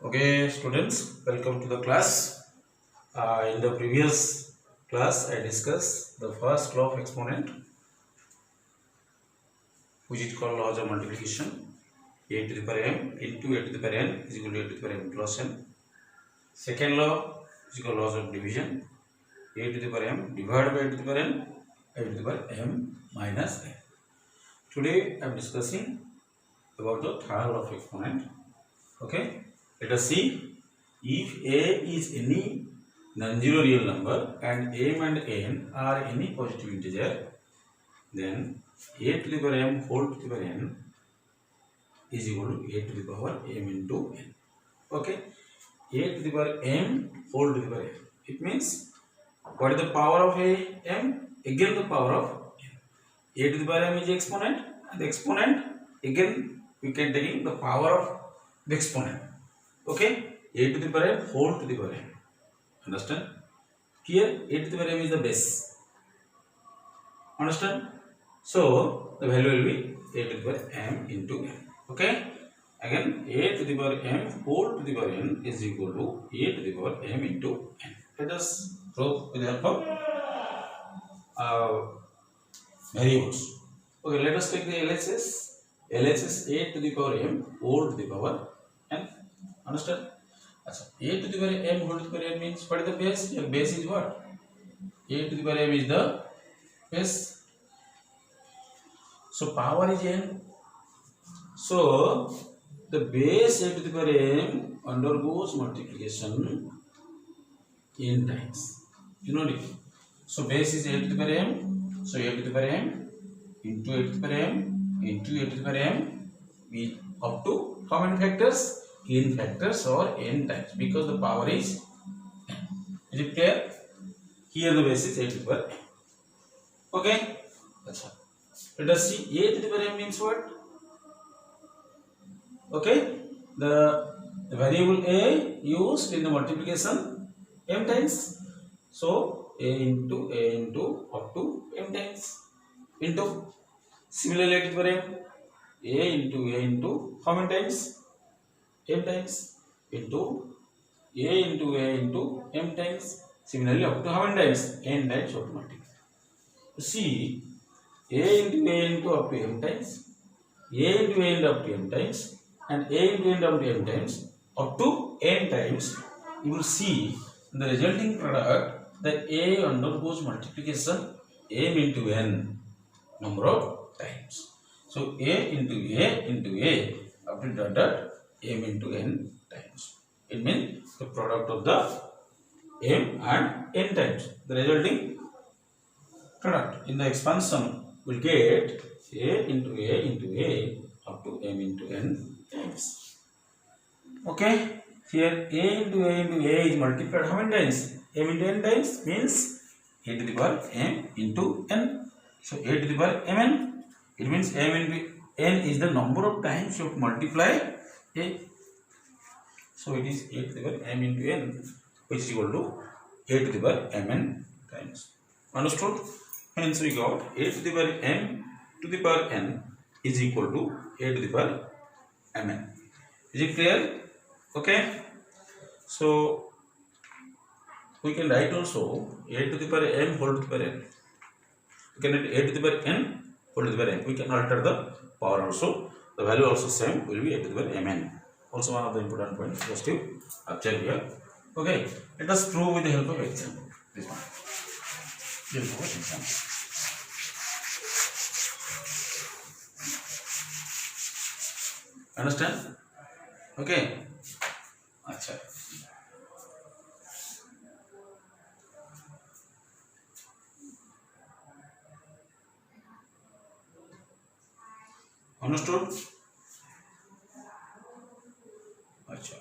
Okay, students, welcome to the class. In the previous class, I discussed the first law of exponent, which is called laws of multiplication. A to the power m into a to the power n is equal to a to the power m plus n. Second law is called laws of division. A to the power m divided by a to the power n, a to the power m minus n. Today, I am discussing about the third law of exponent. Okay, let us see. If a is any non-zero real number and m and n are any positive integer, then a to the power m whole to the power n is equal to a to the power m into n. Okay, a to the power m whole to the power m. It means what is the power of a m? Again the power of n. A to the power m is the exponent, and the exponent again we can take the power of the exponent. Okay, a to the power m whole to the power m. Understand? Here a to the power m is the base. Understand? So the value will be a to the power m into n. Okay, again a to the power m whole to the power n is equal to a to the power m into n. Let us prove with the help of variables. Okay, let us take the LHS. LHS a to the power m whole to the power n. Understand? A to the power m whole to the power n means what is the base? Your base is what? A to the power m is the base. So power is n. So the base a to the power m undergoes multiplication n times. You know it. So base is a to the power m. So a to the power m into a to the power m into a to the power m with up to how many factors? N factors or n times, because the power is n. Is it clear? Here the base is a to the power m. Okay? That's all. Let us see. A to the power m means what? Okay? The variable a used in the multiplication m times. So a into up to m times into. Similarly, a to the power m, a into how many times? M times into a into m times. Similarly, up to how many times? N times automatically. See, a into up to m times, a into up to m times, and a into up to m times up to n times. You will see the resulting product that a undergoes multiplication m into n number of times. So a into a up to dot m into n times. It means the product of the m and n times. The resulting product in the expansion will get a into a up to m into n times. Okay, here a into a is multiplied how many times? M into n times means a to the power m into n. So a to the power mn. It means m into n is the number of times you have to multiply a. So it is a to the power m into n, which is equal to a to the power mn times. Understood? Hence we got a to the power m to the power n is equal to a to the power mn. Is it clear? Okay. So we can write also a to the power m whole to the power n. We can write a to the power n whole to the power n. We can alter the power also. The value also same will be a to the power mn. Also one of the important points just to observe here. Okay, let us prove with the help of example. This one. Understand? Okay. Acha. Understood? Acha.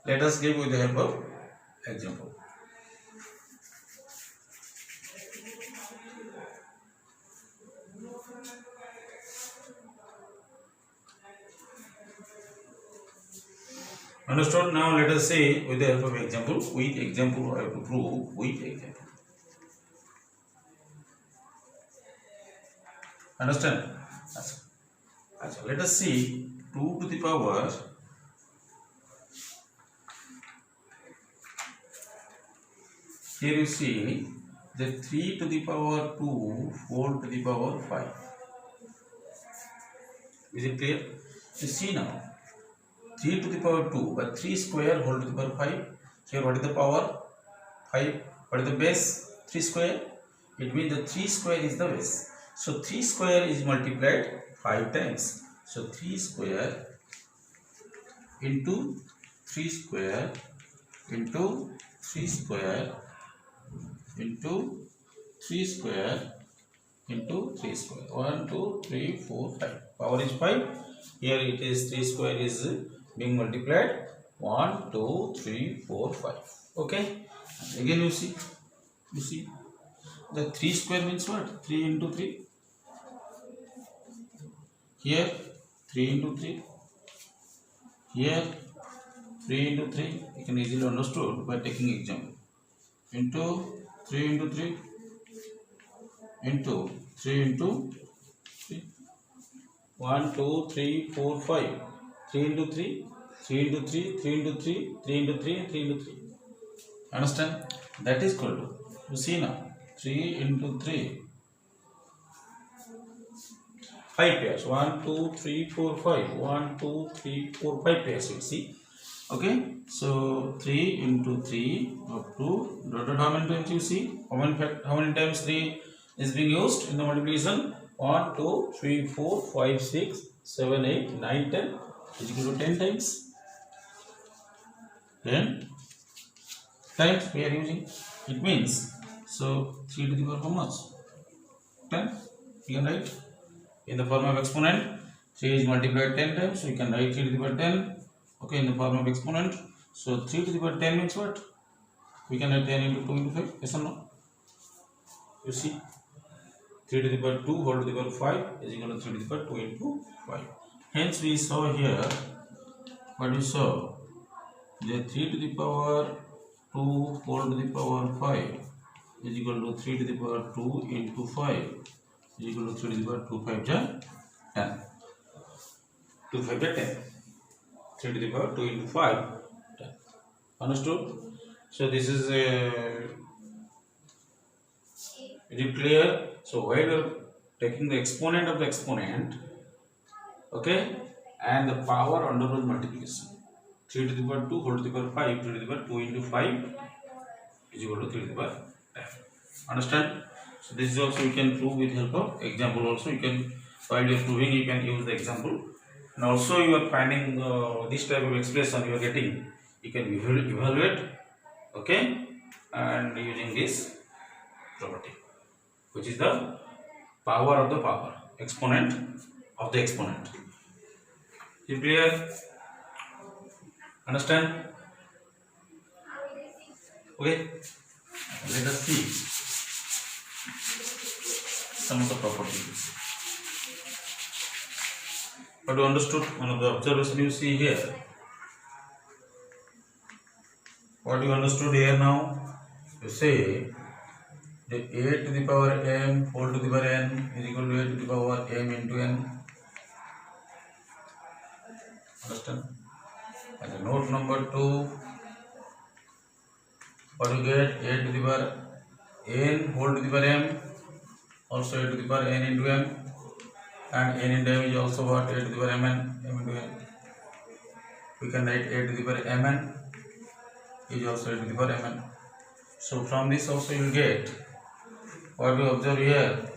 Let us give with the help of example. Understood? Now let us say with the help of example. With example, I have to prove with example. Understand? Let us see 2 to the power. Here you see the 3 to the power 2 whole to the power 5. Is it clear? You see now 3 to the power 2 but 3 square whole to the power 5. Here what is the power? 5. What is the base? 3 square. It means the 3 square is the base. So 3 square is multiplied 5 times. So 3 square into 3 square into 3 square into 3 square into 3 square. 1, 2, 3, 4, 5. Power is 5. Here it is 3 square is being multiplied. 1, 2, 3, 4, 5. Okay. Again you see the 3 square means what? 3 into 3. Here 3 into 3. Here 3 into 3. You can easily understood by taking example. Into 3 into 3 into 3 into 3. 1, 2, 3, 4, 5. 3 into 3, 3 into 3, 3 into 3, 3 into 3, 3 into 3. Understand? That is equal to, you see now, 3 into 3. 5 pairs. 1, 2, 3, 4, 5. 1, 2, 3, 4, 5 pairs. You see. Okay. So 3 into 3 up to dotted how many times you see? How many times 3 is being used in the multiplication? 1, 2, 3, 4, 5, 6, 7, 8, 9, 10 is equal to 10 times. 10 times we are using. It means so 3 to the power how much? 10. You can write in the form of exponent. 3 is multiplied 10 times. So you can write 3 to the power 10. Okay, in the form of exponent. So 3 to the power 10 means what? We can write 10 into 2 into 5. Yes or no? You see, 3 to the power 2 whole to the power 5 is equal to 3 to the power 2 into 5. Hence we saw here, what we saw, the 3 to the power 2 whole to the power 5 is equal to 3 to the power 2 into 5 is equal to 3 to the power 2 5 10. 2 5 10. 3 to the power 2 into 5 10. Understood? So this is is it clear? So while you are taking the exponent of the exponent, okay, and the power under root multiplication, 3 to the power 2 whole to the power 5, 3 to the power 2 into 5 is equal to 3 to the power 10. Understand? So this is also you can prove with help of example. Also you can, while you are proving, you can use the example, and also you are finding this type of expression you are getting, you can evaluate, okay, and using this property, which is the power of the power, exponent of the exponent. Is it clear? Understand? Okay. Let us see some of the properties. What you understood? One of the observation you see here. What you understood here now? You say the a to the power m whole to the power n is equal to a to the power m into n. Understand? And the note number 2, what you get? A to the power n whole to the power m, also a to the power n into m, and n into m is also what? A to the power mn, m into n. We can write a to the power mn is also a to the power mn. So from this also you will get what we observe here.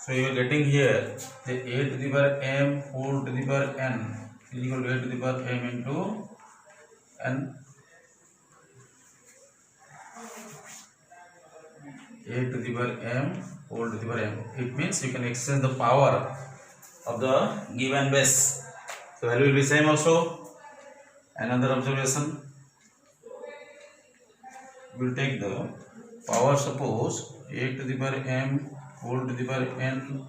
So you are getting here the a to the power m whole to the power n is equal to a to the power m into n. A to the power m whole to the power m. It means you can exchange the power of the given base. So value will be same also. Another observation, we will take the power, suppose a to the power m whole to the power n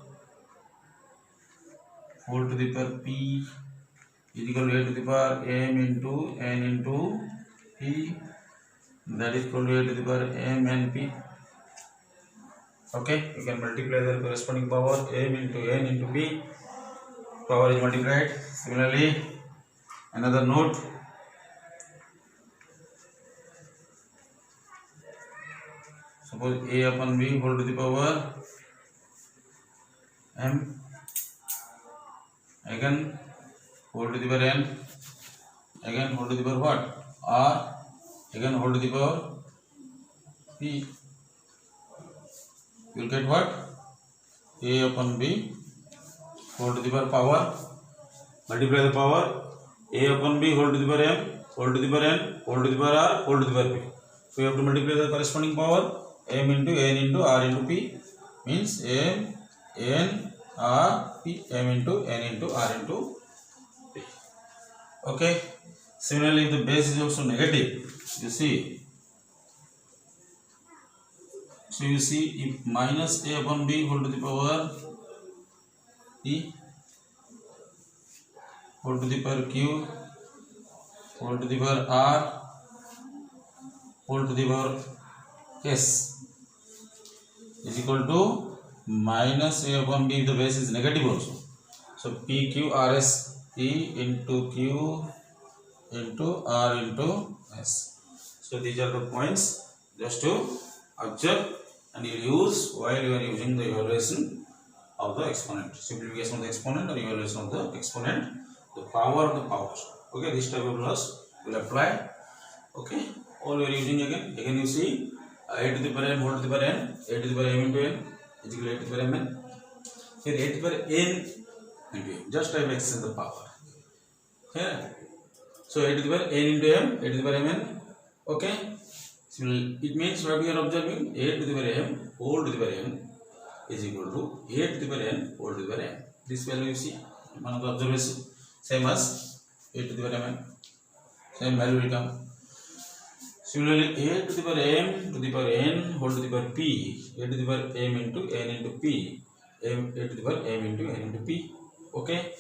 whole to the power p is equal to a to the power m into n into p, that is equal to a to the power m n p. Okay, you can multiply the corresponding power. M into N into P, power is multiplied. Similarly, another note, suppose A upon B whole to the power M, again whole to the power N, again whole to the power what? R, again whole to the power P. You will get what? A upon B whole to the power, multiply the power A upon B whole to the power M, whole to the power N, whole to the power R, whole to the power P. So you have to multiply the corresponding power. M into N into R into P means M N R P, M into N into R into P. Okay. Similarly, if the base is also negative, you see. So you see, if minus A upon B whole to the power P whole to the power Q whole to the power R whole to the power S is equal to minus A upon B if the base is negative also. So P Q R S, P into Q into R into S. So these are the points just to observe and you use while you are using the evaluation of the exponent, simplification of the exponent or evaluation of the exponent, the power of the powers. Okay, this type of laws will apply. Okay, all we are using again you see A to the power M whole to the power N, A to the power M into N is equal to A to the power M N. Here A to the power N into M, just I have extended the power. Here, so A to the power N into M, A to the power M N. Okay, so it means what we are observing, A to the power M whole to the power N is equal to A to the power N whole to the power M. This value you see, one of the observation, same as A to the power M N, same value will come. Similarly, A to the power M to the power N whole to the power P, A to the power M into N into P, A to the power M into N into P. Okay.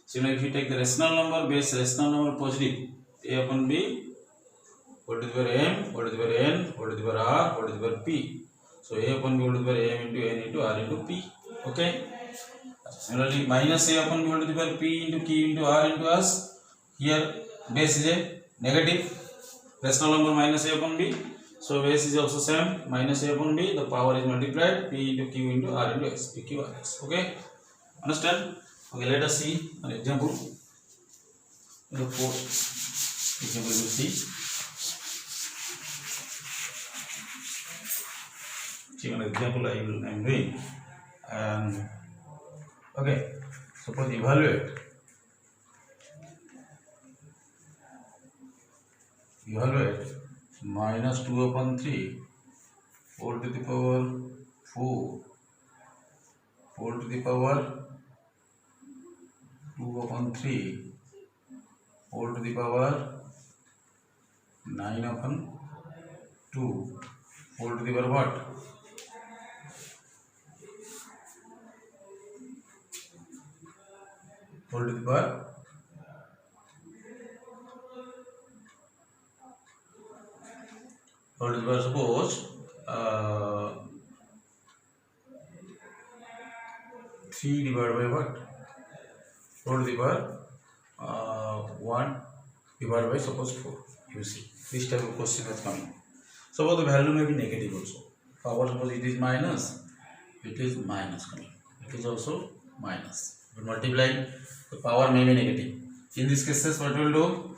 Similarly, if you take the rational number, base rational number positive, A upon B whole to the power M whole to the power N whole to the power R whole to the power P. So A upon B whole to the power M into N into R into P. Okay. Similarly, minus A upon B whole to the power P into Q into R into S. Here base is a negative. Rational number minus A upon B, so base is also same, minus A upon B, the power is multiplied, P into Q into R into S, P Q R S. Okay, understand? Okay, let us see an example. The fourth example we will see. See an example I am doing. Okay, suppose evaluate minus 2 upon 3 whole to the power 4 whole to the power 2 upon 3 whole to the power 9 upon 2 whole to the power what? Whole to the power suppose 3 divided by what? Whole to the power 1 divided by suppose 4. You see, this type of question is coming. Suppose the value may be negative also. Power suppose it is minus coming. It is also minus. But multiplying, the power may be negative. In this cases, what we will do?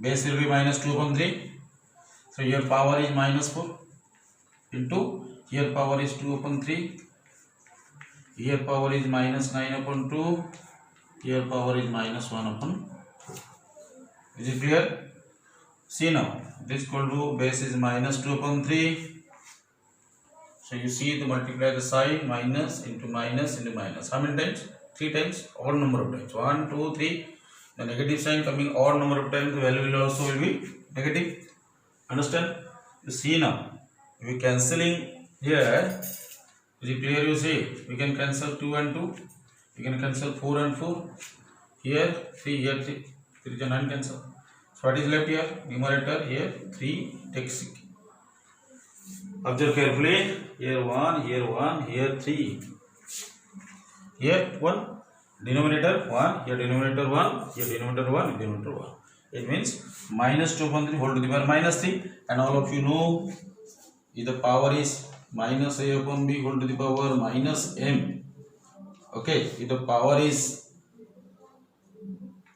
Base will be minus 2 upon 3. So your power is minus 4 into here power is 2 upon 3. Here power is minus 9 upon 2. Here power is minus 1 upon 4. Is it clear? See now, this equal to base is minus 2 upon 3. So you see to multiply the sign, minus into minus into minus. How many times? 3 times, odd number of times. 1, 2, 3. The negative sign coming odd number of times, the value will also will be negative. Understand? You see now, if we cancelling here, is it clear? You see, we can cancel 2 and 2, we can cancel 4 and 4, here 3, here 3, 3 is a non-cancel. So what is left here? Numerator here 3 takes Observe carefully. Here 1, here 1, here 3. Here 1, denominator 1, here denominator 1, here denominator 1, denominator 1. It means minus 2 upon 3 whole to the power minus 3. And all of you know, if the power is minus a upon b whole to the power minus m. Okay, if the power is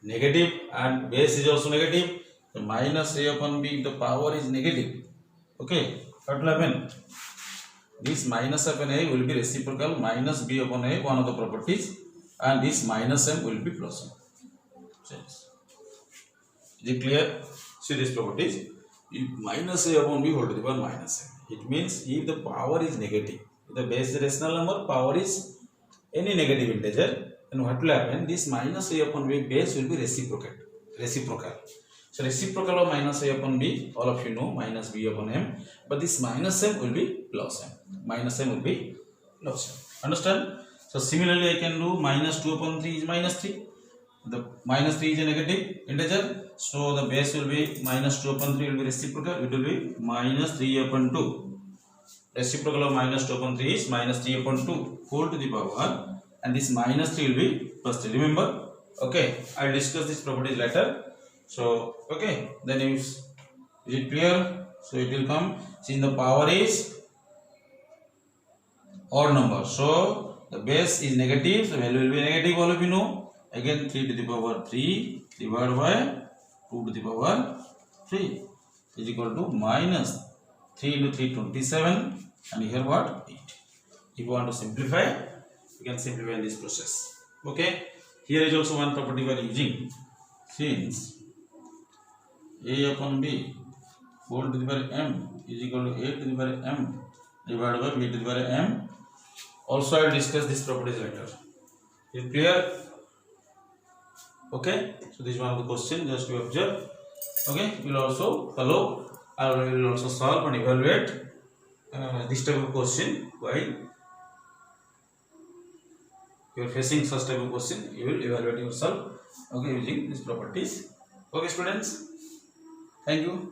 negative and base is also negative, so minus a upon b, the power is negative. Okay, what will happen? This minus upon a will be reciprocal minus b upon a, one of the properties, and this minus m will be plus m. Is it clear? See these properties. If minus a upon b whole to the power minus m, it means if the power is negative, if the base is rational number, power is any negative integer, then what will happen? This minus a upon b base will be reciprocal. So reciprocal of minus a upon b, all of you know, minus b upon m, but this minus m will be plus m. Minus m will be plus m. Understand? So similarly, I can do minus 2 upon 3 is minus 3. The minus 3 is a negative integer, so the base will be minus 2 upon 3 will be reciprocal. It will be minus 3 upon 2. Reciprocal of minus 2 upon 3 is minus 3 upon 2 whole to the power, and this minus 3 will be plus 3. Remember? Okay, I will discuss this properties later. So, okay, then is it clear? So, it will come, since the power is odd number, so the base is negative, so value will be negative, all of you know. Again, 3 to the power 3 divided by 2 to the power 3 is equal to minus 3 into 3, 27, and here what? 8. If you want to simplify, you can simplify in this process. Okay, here is also one property we are using. Since a upon b whole to the power m is equal to a to the power m divided by b to the power m. Also, I will discuss this properties later. Is it clear? Okay, so this is one of the questions, just to observe. Okay, we will also follow, or we will also solve and evaluate this type of question while you are facing such type of question. You will evaluate yourself, okay, using these properties. Okay, students, thank you.